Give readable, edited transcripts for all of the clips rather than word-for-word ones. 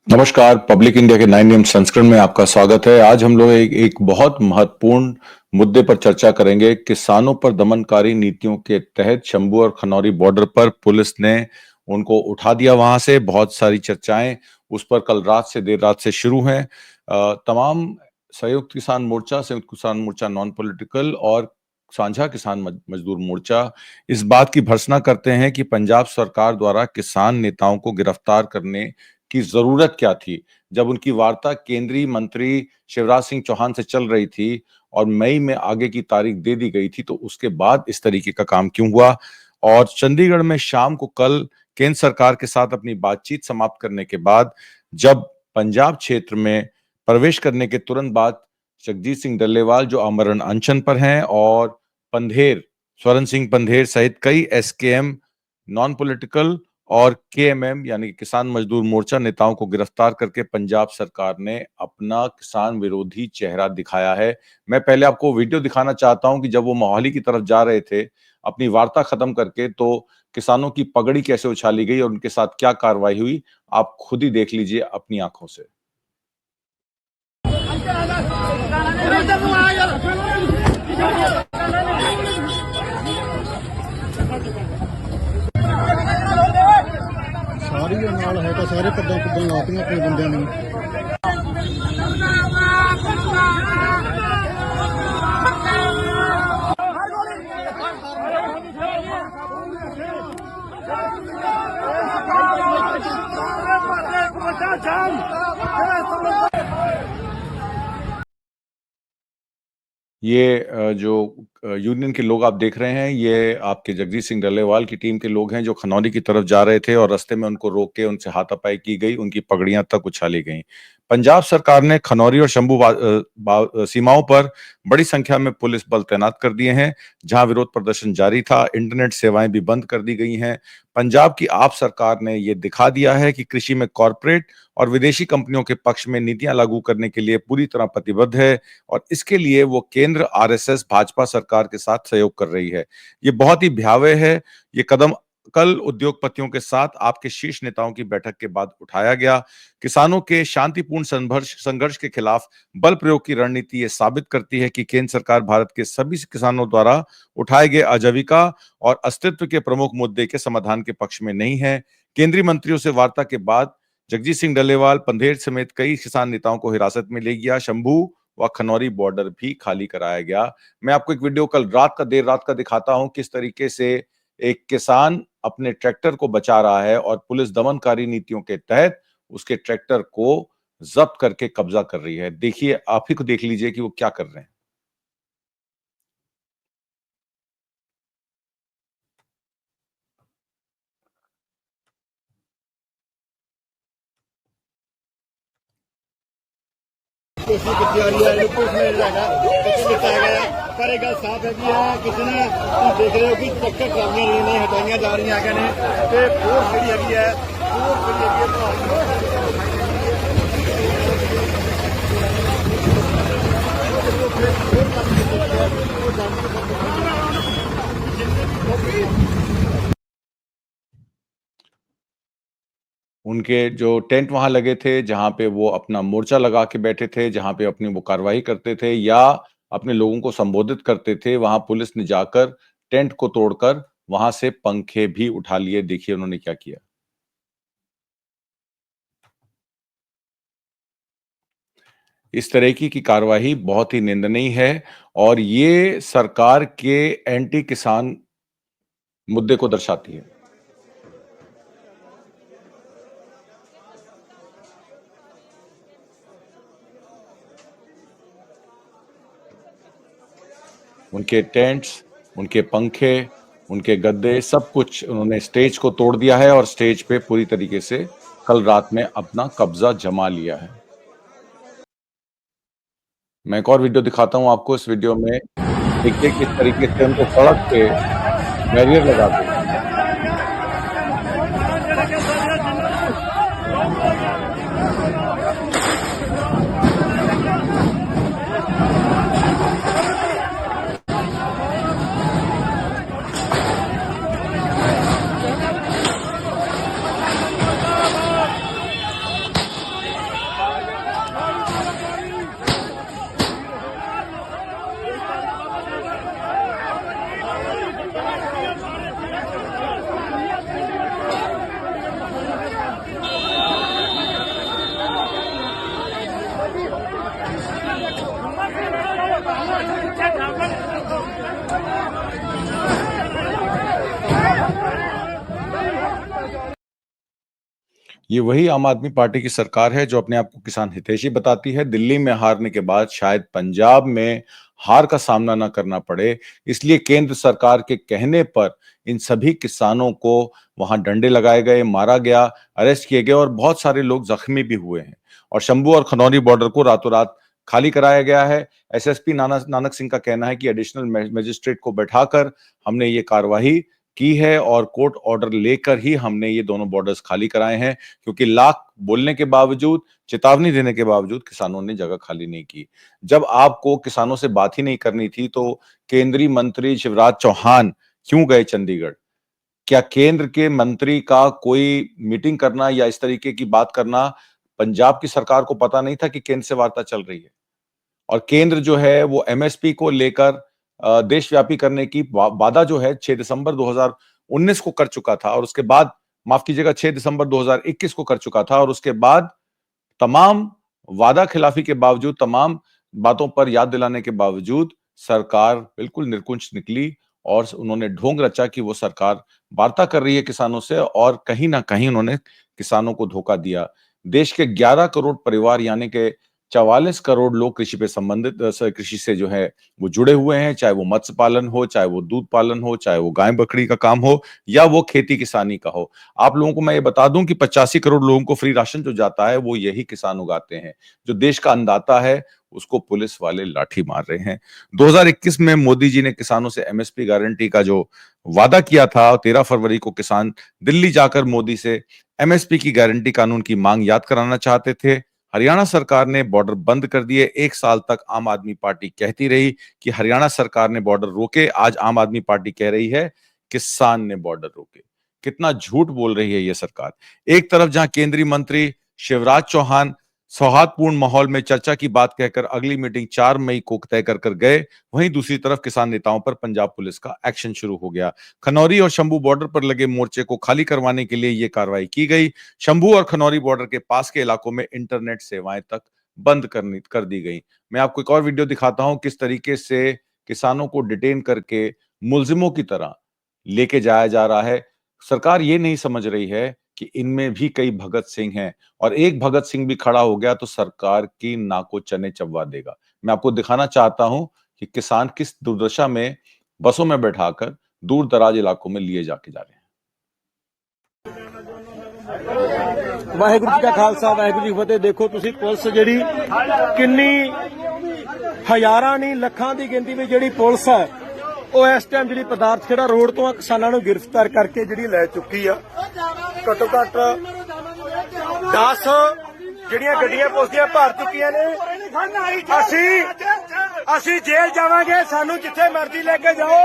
नमस्कार। Public India के 9 AM संस्करण में आपका स्वागत है। आज हम लोग एक बहुत महत्वपूर्ण मुद्दे पर चर्चा करेंगे। किसानों पर दमनकारी नीतियों के तहत शंभू और खनौरी बॉर्डर पर पुलिस ने उनको उठा दिया। वहां से बहुत सारी चर्चाएं उस पर कल रात से देर रात से शुरू हैं। तमाम संयुक्त किसान मोर्चा नॉन पॉलिटिकल और साझा किसान मजदूर मोर्चा इस बात की भर्त्सना करते हैं कि पंजाब सरकार द्वारा किसान नेताओं को गिरफ्तार करने की जरूरत क्या थी। जब उनकी वार्ता केंद्रीय मंत्री शिवराज सिंह चौहान से चल रही थी और मई में आगे की तारीख दे दी गई थी, तो उसके बाद इस तरीके का काम क्यों हुआ। और चंडीगढ़ में शाम को कल केंद्र सरकार के साथ अपनी बातचीत समाप्त करने के बाद जब पंजाब क्षेत्र में प्रवेश करने के तुरंत बाद जगजीत सिंह डल्लेवाल जो आमरण अनशन पर हैं और पंधेर स्वरण सिंह पंधेर सहित कई एसकेएम नॉन पॉलिटिकल और केएमएम यानी कि किसान मजदूर मोर्चा नेताओं को गिरफ्तार करके पंजाब सरकार ने अपना किसान विरोधी चेहरा दिखाया है। मैं पहले आपको वीडियो दिखाना चाहता हूं कि जब वो मोहाली की तरफ जा रहे थे अपनी वार्ता खत्म करके, तो किसानों की पगड़ी कैसे उछाली गई और उनके साथ क्या कार्रवाई हुई, आप खुद ही देख लीजिए अपनी आंखों से। सारी नाल है तो सारे पद्दां पुद्दां लातियां अपने बंदियां ने। ये जो यूनियन के लोग आप देख रहे हैं, ये आपके जगजीत सिंह डल्लेवाल की टीम के लोग हैं जो खनौरी की तरफ जा रहे थे और रास्ते में उनको रोक के उनसे हाथापाई की गई, उनकी पगड़ियां तक उछाली गई। पंजाब सरकार ने खनौरी और शंभू सीमाओं पर बड़ी संख्या में पुलिस बल तैनात कर दिए हैं। जहां विरोध प्रदर्शन जारी था, इंटरनेट सेवाएं भी बंद कर दी गई हैं। पंजाब की आप सरकार ने यह दिखा दिया है कि कृषि में कॉरपोरेट और विदेशी कंपनियों के पक्ष में नीतियां लागू करने के लिए पूरी तरह प्रतिबद्ध है और इसके लिए वो केंद्र आरएसएस भाजपा सरकार के साथ सहयोग कर रही है। ये बहुत ही भयावह है। ये कदम कल उद्योगपतियों के साथ आपके शीर्ष नेताओं की बैठक के बाद उठाया गया। किसानों के शांतिपूर्ण संघर्ष के खिलाफ बल प्रयोग की रणनीति ये साबित करती है कि केंद्र सरकार भारत के सभी किसानों द्वारा उठाए गए आजीविका और अस्तित्व के प्रमुख मुद्दे के समाधान के पक्ष में नहीं है। केंद्रीय मंत्रियों से वार्ता के बाद जगजीत सिंह डल्लेवाल पंधेर समेत कई किसान नेताओं को हिरासत में ले गया। शंभू व खनौरी बॉर्डर भी खाली कराया गया। मैं आपको एक वीडियो कल देर रात का दिखाता हूं, किस तरीके से एक किसान अपने ट्रैक्टर को बचा रहा है और पुलिस दमनकारी नीतियों के तहत उसके ट्रैक्टर को जब्त करके कब्जा कर रही है। देखिए, आप ही को देख लीजिए कि वो क्या कर रहे हैं। कोशिश की जा रही है, कुछ नहीं रहेगा, कुछ लिखा गया पर एक गल साफ है कि किसी ने देख रहे हो कि ट्रैक्टर ट्रालियां नहीं हटाई जा रही है ते फोर्स जी है उनके जो टेंट वहां लगे थे, जहां पे वो अपना मोर्चा लगा के बैठे थे, जहां पे अपनी वो कार्रवाई करते थे या अपने लोगों को संबोधित करते थे, वहां पुलिस ने जाकर टेंट को तोड़कर वहां से पंखे भी उठा लिए। देखिए उन्होंने क्या किया। इस तरह की कार्यवाही बहुत ही निंदनीय है और ये सरकार के एंटी किसान मुद्दे को दर्शाती है। उनके टेंट्स, उनके पंखे, उनके गद्दे, सब कुछ उन्होंने स्टेज को तोड़ दिया है और स्टेज पे पूरी तरीके से कल रात में अपना कब्जा जमा लिया है। मैं एक और वीडियो दिखाता हूं आपको। इस वीडियो में देखिए किस तरीके से उनको सड़क पे बैरियर लगा के ये वही आम आदमी पार्टी की सरकार है जो अपने आप को किसान हितैषी बताती है। दिल्ली में हारने के बाद शायद पंजाब में हार का सामना ना करना पड़े, इसलिए केंद्र सरकार के कहने पर इन सभी किसानों को वहां डंडे लगाए गए, मारा गया, अरेस्ट किए गए और बहुत सारे लोग जख्मी भी हुए हैं। और शंभू और खनौरी बॉर्डर को रातों रात खाली कराया गया है। एसएसपी नानक सिंह का कहना है कि एडिशनल मजिस्ट्रेट को बैठाकर हमने ये कार्रवाई की है और कोर्ट ऑर्डर लेकर ही हमने ये दोनों बॉर्डर्स खाली कराए हैं, क्योंकि लाख बोलने के बावजूद, चेतावनी देने के बावजूद किसानों ने जगह खाली नहीं की। जब आपको किसानों से बात ही नहीं करनी थी तो केंद्रीय मंत्री शिवराज चौहान क्यों गए चंडीगढ़? क्या केंद्र के मंत्री का कोई मीटिंग करना या इस तरीके की बात करना पंजाब की सरकार को पता नहीं था कि केंद्र से वार्ता चल रही है? और केंद्र जो है वो एमएसपी को लेकर देशव्यापी करने की वादा जो है 6 दिसंबर 2019 को कर चुका था और उसके बाद, माफ कीजिएगा, 6 दिसंबर 2021 को कर चुका था और उसके बाद तमाम वादा खिलाफी के बावजूद, तमाम बातों पर याद दिलाने के बावजूद सरकार बिल्कुल निरकुंच निकली और उन्होंने ढोंग रचा कि वो सरकार वार्ता कर रही है किसानों से और कहीं ना कहीं उन्होंने किसानों को धोखा दिया। देश के 11 करोड़ परिवार यानी कि 44 करोड़ लोग कृषि पे संबंधित कृषि से जो है वो जुड़े हुए हैं, चाहे वो मत्स्य पालन हो, चाहे वो दूध पालन हो, चाहे वो गाय बकरी का काम हो या वो खेती किसानी का हो। आप लोगों को मैं ये बता दूं कि 85 करोड़ लोगों को फ्री राशन जो जाता है वो यही किसान उगाते हैं। जो देश का अन्नदाता है उसको पुलिस वाले लाठी मार रहे हैं। 2021 में मोदी जी ने किसानों से एमएसपी गारंटी का जो वादा किया था, 13 फरवरी को किसान दिल्ली जाकर मोदी से एमएसपी की गारंटी कानून की मांग याद कराना चाहते थे। हरियाणा सरकार ने बॉर्डर बंद कर दिए। 1 साल तक आम आदमी पार्टी कहती रही कि हरियाणा सरकार ने बॉर्डर रोके। आज आम आदमी पार्टी कह रही है किसान ने बॉर्डर रोके। कितना झूठ बोल रही है ये सरकार। एक तरफ जहां केंद्रीय मंत्री शिवराज चौहान सौहार्दपूर्ण माहौल में चर्चा की बात कहकर अगली मीटिंग 4 मई को तय कर गए, वहीं दूसरी तरफ किसान नेताओं पर पंजाब पुलिस का एक्शन शुरू हो गया। खनौरी और शंभू बॉर्डर पर लगे मोर्चे को खाली करवाने के लिए यह कार्रवाई की गई। शंभू और खनौरी बॉर्डर के पास के इलाकों में इंटरनेट सेवाएं तक बंद कर दी गई। मैं आपको एक और वीडियो दिखाता हूं किस तरीके से किसानों को डिटेन करके मुलजिमों की तरह लेके जाया जा रहा है। सरकार ये नहीं समझ रही है कि इनमें भी कई भगत सिंह हैं और एक भगत सिंह भी खड़ा हो गया तो सरकार की नाको चने चबवा देगा। मैं आपको दिखाना चाहता हूं कि किसान किस दुर्दशा में बसों में बैठाकर दूर दराज इलाकों में लिए जाके जा रहे हैं। ਵਾਹਿਗੁਰੂ ਜੀ ਕਾ ਖਾਲਸਾ ਵਾਹਿਗੁਰੂ ਜੀ ਕੀ ਫਤਿਹ। ਦੇਖੋ ਤੁਸੀਂ ਪੁਲਿਸ ਜਿਹੜੀ ਕਿੰਨੀ ਹਜ਼ਾਰਾਂ ਨਹੀਂ ਲੱਖਾਂ ਦੀ ਗਿਣਤੀ ਵਿੱਚ ਜਿਹੜੀ ਪੁਲਿਸ ਹੈ ਉਹ ਇਸ ਟਾਈਮ ਜਿਹੜੀ ਪਦਾਰਥ ਖੇੜਾ ਰੋਡ ਤੋਂ ਆ ਕਿਸਾਨਾਂ ਨੂੰ ਗ੍ਰਿਫਤਾਰ ਕਰਕੇ ਜਿਹੜੀ ਲੈ ਚੁੱਕੀ ਆ। ਘੱਟੋ ਘੱਟ 10 ਜਿਹੜੀਆਂ ਗੱਡੀਆਂ ਪੁਲਿਸ ਦੀਆਂ ਭਰ ਚੁੱਕੀਆਂ ਨੇ। ਅਸੀਂ ਜੇਲ੍ਹ ਜਾਵਾਂਗੇ, ਸਾਨੂੰ ਜਿੱਥੇ ਮਰਜ਼ੀ ਲੈ ਕੇ ਜਾਓ,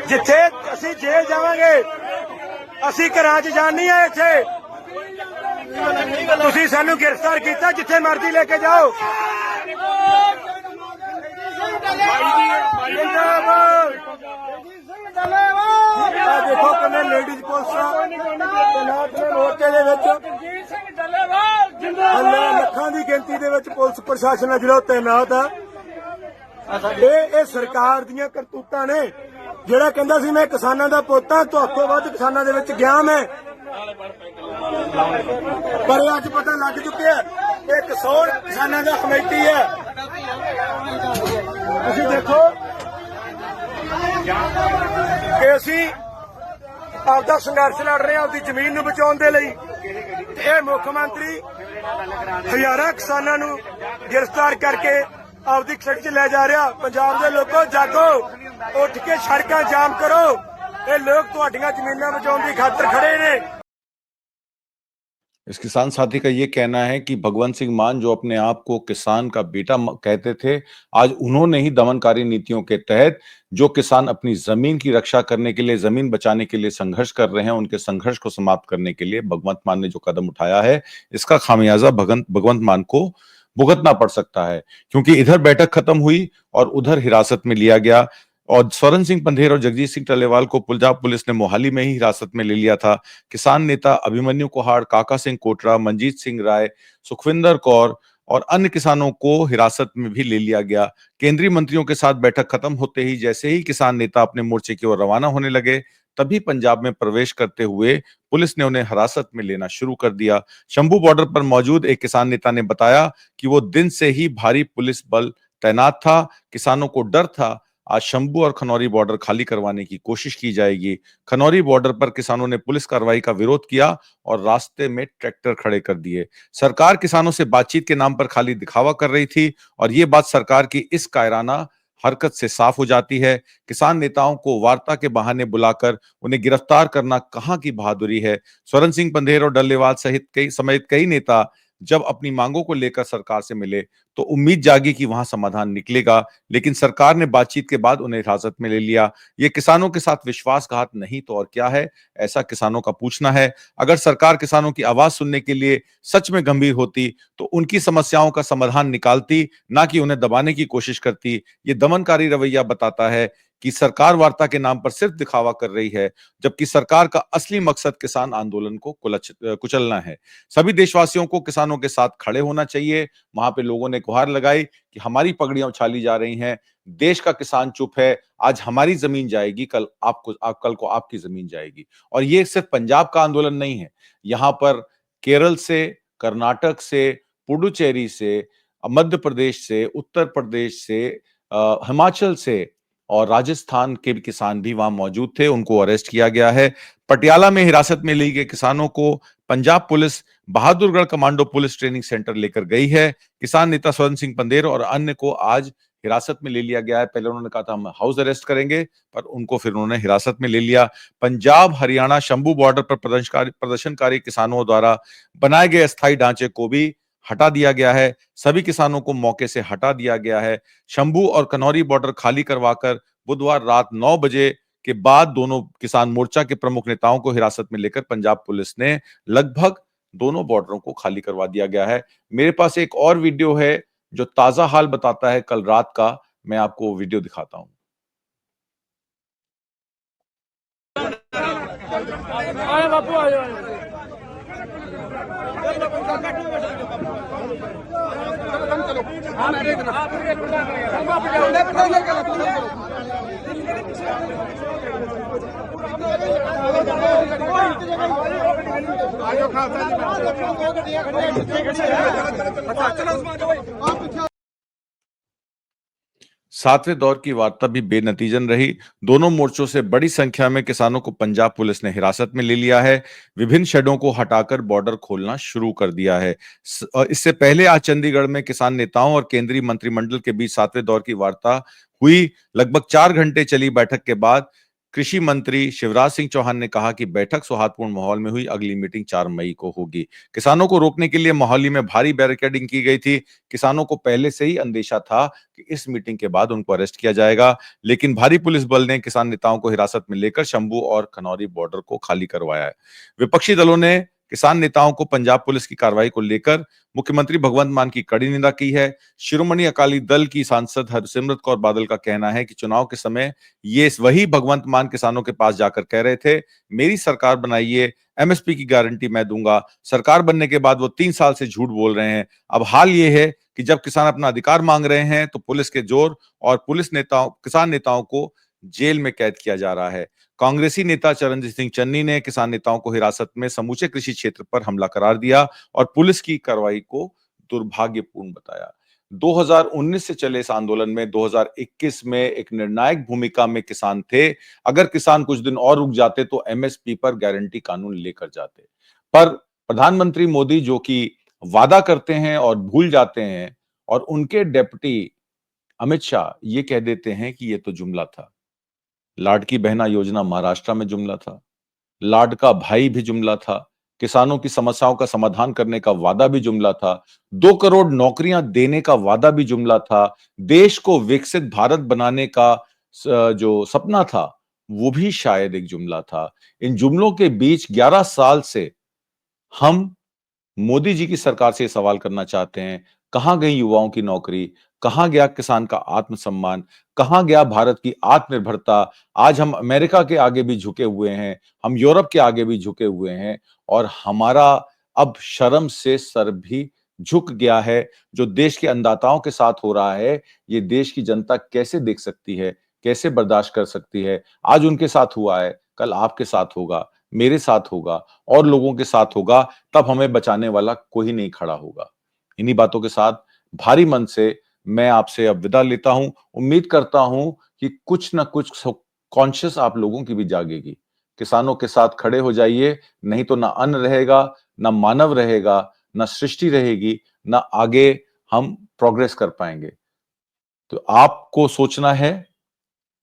ਜਿੱਥੇ ਅਸੀਂ ਜੇਲ੍ਹ ਜਾਵਾਂਗੇ। ਅਸੀਂ ਘਰਾਂ 'ਚ ਜਾਣੀ ਆ, ਇੱਥੇ ਤੁਸੀਂ ਸਾਨੂੰ ਗ੍ਰਿਫਤਾਰ ਕੀਤਾ, ਜਿੱਥੇ ਮਰਜ਼ੀ ਲੈ ਕੇ ਜਾਓ। ਦੇਖੋ ਕਿੰਨੇ ਲੇਡੀਜ਼ ਪੁਲਿਸ ਤੈਨਾਤ ਨੇ ਮੋਰਚੇ ਦੇ ਵਿੱਚ। ਲੱਖਾਂ ਦੀ ਗਿਣਤੀ ਦੇ ਵਿੱਚ ਪੁਲਿਸ ਪ੍ਰਸ਼ਾਸਨ ਹੈ ਜਿਹੜਾ ਤੈਨਾਤ ਆ। ਇਹ ਸਰਕਾਰ ਦੀਆਂ ਕਰਤੂਤਾਂ ਨੇ। ਜਿਹੜਾ ਕਹਿੰਦਾ ਸੀ ਮੈਂ ਕਿਸਾਨਾਂ ਦਾ ਪੁੱਤ ਹਾਂ, ਤੁਹਾਤੋਂ ਵੱਧ ਕਿਸਾਨਾਂ ਦੇ ਵਿੱਚ ਗਿਆ ਮੈਂ, ਪਰ ਇਹ ਅੱਜ ਪਤਾ ਲੱਗ ਚੁੱਕਿਆ ਇਹ ਕਿਸਾਨ ਕਿਸਾਨਾਂ ਦਾ ਕਮੇਟੀ ਹੈ। ਤੁਸੀਂ ਦੇਖੋ ਕਿ ਅਸੀਂ ਆਪਦਾ ਸੰਘਰਸ਼ ਲੜ ਰਹੇ ਹਾਂ ਆਪਦੀ ਜ਼ਮੀਨ ਨੂੰ ਬਚਾਉਣ ਦੇ ਲਈ। ਇਹ ਮੁੱਖ ਮੰਤਰੀ ਹਜ਼ਾਰਾਂ ਕਿਸਾਨਾਂ ਨੂੰ ਗ੍ਰਿਫਤਾਰ ਕਰਕੇ ਆਪਦੀ ਖੇਡ 'ਚ ਲੈ ਜਾ ਰਿਹਾ। ਪੰਜਾਬ ਦੇ ਲੋਕੋ ਜਾਗੋ, ਉੱਠ ਕੇ ਸੜਕਾਂ ਜਾਮ ਕਰੋ। ਇਹ ਲੋਕ ਤੁਹਾਡੀਆਂ ਜ਼ਮੀਨਾਂ ਬਚਾਉਣ ਦੀ ਖਾਤਰ ਖੜੇ ਨੇ। इस किसान साथी का ये कहना है कि भगवंत सिंह मान जो अपने आप को किसान का बेटा कहते थे, आज उन्होंने ही दमनकारी नीतियों के तहत जो किसान अपनी जमीन की रक्षा करने के लिए, जमीन बचाने के लिए संघर्ष कर रहे हैं, उनके संघर्ष को समाप्त करने के लिए भगवंत मान ने जो कदम उठाया है, इसका खामियाजा भगवंत मान को भुगतना पड़ सकता है। क्योंकि इधर बैठक खत्म हुई और उधर हिरासत में लिया गया और स्वर्ण सिंह पंधेर और जगजीत सिंह टलेवाल को पंजाब पुलिस ने मोहाली में ही हिरासत में ले लिया था। किसान नेता अभिमन्यु कोहाड़, काका सिंह कोटरा, मंजीत सिंह राय, सुखविंदर कौर, और अन्य किसानों को हिरासत में भी ले लिया गया। केंद्रीय मंत्रियों के साथ बैठक खत्म होते ही जैसे ही किसान नेता अपने मोर्चे की ओर रवाना होने लगे, तभी पंजाब में प्रवेश करते हुए पुलिस ने उन्हें हिरासत में लेना शुरू कर दिया। शंभू बॉर्डर पर मौजूद एक किसान नेता ने बताया कि वो दिन से ही भारी पुलिस बल तैनात था। किसानों को डर था आज शंभू और खनौरी बॉर्डर खाली करवाने की कोशिश की जाएगी। खनौरी बॉर्डर पर किसानों ने पुलिस कार्रवाई का विरोध किया और रास्ते में ट्रैक्टर खड़े कर दिए। सरकार किसानों से बातचीत के नाम पर खाली दिखावा कर रही थी और ये बात सरकार की इस कायराना हरकत से साफ हो जाती है। किसान नेताओं को वार्ता के बहाने बुलाकर उन्हें गिरफ्तार करना कहां की बहादुरी है। स्वरण सिंह पंधेर और डल्लेवाल समेत कई नेता जब अपनी मांगों को लेकर सरकार से मिले तो उम्मीद जागी कि वहां समाधान निकलेगा, लेकिन सरकार ने बातचीत के बाद उन्हें हिरासत में ले लिया। ये किसानों के साथ विश्वासघात नहीं तो और क्या है, ऐसा किसानों का पूछना है। अगर सरकार किसानों की आवाज सुनने के लिए सच में गंभीर होती तो उनकी समस्याओं का समाधान निकालती, ना कि उन्हें दबाने की कोशिश करती। ये दमनकारी रवैया बताता है कि सरकार वार्ता के नाम पर सिर्फ दिखावा कर रही है, जबकि सरकार का असली मकसद किसान आंदोलन को कुचलना है। सभी देशवासियों को किसानों के साथ खड़े होना चाहिए। वहां पे लोगों ने गुहार लगाई कि हमारी पगड़ियां उछाली जा रही हैं, देश का किसान चुप है, आज हमारी जमीन जाएगी, कल को आपकी जमीन जाएगी। और ये सिर्फ पंजाब का आंदोलन नहीं है, यहाँ पर केरल से, कर्नाटक से, पुडुचेरी से, मध्य प्रदेश से, उत्तर प्रदेश से, हिमाचल से और राजस्थान के भी किसान भी वहां मौजूद थे। उनको अरेस्ट किया गया है। पटियाला में हिरासत में लिए गए किसानों को Punjab police Bahadurgarh commando police training centre लेकर गई है। किसान नेता स्वर्ण सिंह पंधेर और अन्य को आज हिरासत में ले लिया गया है। पहले उन्होंने कहा था हम हाउस अरेस्ट करेंगे, पर उनको फिर उन्होंने हिरासत में ले लिया। पंजाब हरियाणा शंभू बॉर्डर पर प्रदर्शनकारी किसानों द्वारा बनाए गए अस्थायी ढांचे को भी हटा दिया गया है। सभी किसानों को मौके से हटा दिया गया है। शंभू और खनौरी बॉर्डर खाली करवाकर बुधवार रात 9 बजे के बाद दोनों किसान मोर्चा के प्रमुख नेताओं को हिरासत में लेकर पंजाब पुलिस ने लगभग दोनों बॉर्डरों को खाली करवा दिया गया है। मेरे पास एक और वीडियो है जो ताजा हाल बताता है कल रात का। मैं आपको वीडियो दिखाता हूं। सातवें दौर की वार्ता भी बेनतीजन रही। दोनों मोर्चों से बड़ी संख्या में किसानों को पंजाब पुलिस ने हिरासत में ले लिया है। विभिन्न शेडों को हटाकर बॉर्डर खोलना शुरू कर दिया है। और इससे पहले आज चंडीगढ़ में किसान नेताओं और केंद्रीय मंत्रिमंडल के बीच सातवें दौर की वार्ता हुई। लगभग 4 घंटे चली बैठक के बाद कृषि मंत्री शिवराज सिंह चौहान ने कहा कि बैठक सौहार्दपूर्ण माहौल में हुई, अगली मीटिंग 4 मई को होगी। किसानों को रोकने के लिए मोहाली में भारी बैरिकेडिंग की गई थी। किसानों को पहले से ही अंदेशा था कि इस मीटिंग के बाद उनको अरेस्ट किया जाएगा, लेकिन भारी पुलिस बल ने किसान नेताओं को हिरासत में लेकर शंभू और खनौरी बॉर्डर को खाली करवाया है। विपक्षी दलों ने किसान नेताओं को पंजाब पुलिस की कार्रवाई को लेकर मुख्यमंत्री भगवंत मान की कड़ी निंदा की है। शिरोमणि अकाली दल की सांसद हरसिमरत कौर बादल का कहना है कि चुनाव के समय ये वही भगवंत मान किसानों के पास जाकर कह रहे थे, मेरी सरकार बनाइए, एमएसपी की गारंटी मैं दूंगा। सरकार बनने के बाद वो 3 साल से झूठ बोल रहे हैं। अब हाल ये है कि जब किसान अपना अधिकार मांग रहे हैं तो पुलिस के जोर और किसान नेताओं को जेल में कैद किया जा रहा है। कांग्रेसी नेता चरणजीत सिंह चन्नी ने किसान नेताओं को हिरासत में समूचे कृषि क्षेत्र पर हमला करार दिया और पुलिस की कार्रवाई को दुर्भाग्यपूर्ण बताया। 2019 से चले इस आंदोलन में 2021 में एक निर्णायक भूमिका में किसान थे। अगर किसान कुछ दिन और रुक जाते तो एमएसपी पर गारंटी कानून लेकर जाते। पर प्रधानमंत्री मोदी जो कि वादा करते हैं और भूल जाते हैं, और उनके डेप्यूटी अमित शाह ये कह देते हैं कि ये तो जुमला था। लाडकी बहना योजना महाराष्ट्र में जुमला था, लाडका भाई भी जुमला था, किसानों की समस्याओं का समाधान करने का वादा भी जुमला था, 2 करोड़ नौकरियां देने का वादा भी जुमला था, देश को विकसित भारत बनाने का जो सपना था वो भी शायद एक जुमला था। इन जुमलों के बीच 11 साल से हम मोदी जी की सरकार से सवाल करना चाहते हैं, कहां गई युवाओं की नौकरी, कहां गया किसान का आत्मसम्मान, कहां गया भारत की आत्मनिर्भरता। आज हम अमेरिका के आगे भी झुके हुए हैं, हम यूरोप के आगे भी झुके हुए हैं और हमारा अब शर्म से सर भी झुक गया है, जो देश के अन्नदाताओं के साथ हो रहा है, ये देश की जनता कैसे देख सकती है, कैसे बर्दाश्त कर सकती है? आज उनके साथ हुआ है, कल आपके साथ होगा, मेरे साथ होगा और लोगों के साथ होगा, तब हमें बचाने वाला कोई नहीं खड़ा होगा। इन्हीं बातों के साथ भारी मन से मैं आपसे अब विदा लेता हूं। उम्मीद करता हूं कि कुछ ना कुछ कॉन्शियस आप लोगों की भी जागेगी। किसानों के साथ खड़े हो जाइए, नहीं तो ना अन्न रहेगा, ना मानव रहेगा, ना सृष्टि रहेगी, ना आगे हम प्रोग्रेस कर पाएंगे। तो आपको सोचना है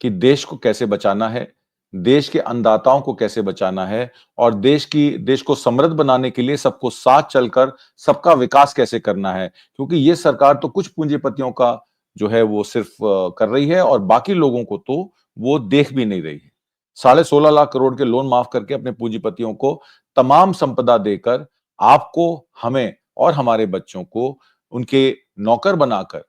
कि देश को कैसे बचाना है, देश के अन्नदाताओं को कैसे बचाना है और देश को समृद्ध बनाने के लिए सबको साथ चलकर सबका विकास कैसे करना है। क्योंकि ये सरकार तो कुछ पूंजीपतियों का जो है वो सिर्फ कर रही है और बाकी लोगों को तो वो देख भी नहीं रही है। 16.5 लाख करोड़ के लोन माफ करके अपने पूंजीपतियों को तमाम संपदा देकर आपको, हमें और हमारे बच्चों को उनके नौकर बनाकर,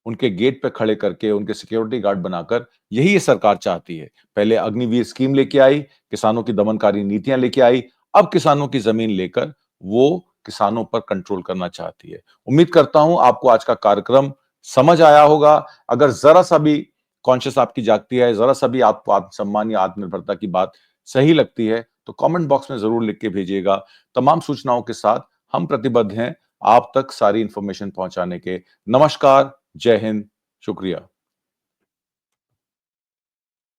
उनके गेट पे खड़े करके, उनके सिक्योरिटी गार्ड बनाकर, यही ये सरकार चाहती है। पहले अग्निवीर स्कीम लेके आई, किसानों की दमनकारी नीतियां लेके आई, अब किसानों की जमीन लेकर वो किसानों पर कंट्रोल करना चाहती है। उम्मीद करता हूं आपको आज का कार्यक्रम समझ आया होगा। अगर जरा सा भी कॉन्शियस आपकी जागती है, जरा सा भी आपको आत्मसम्मान या आत्मनिर्भरता की बात सही लगती है, तो कमेंट बॉक्स में जरूर लिख के भेजिएगा। तमाम सूचनाओं के साथ हम प्रतिबद्ध हैं आप तक सारी इंफॉर्मेशन पहुंचाने के। नमस्कार, जय हिंद, शुक्रिया।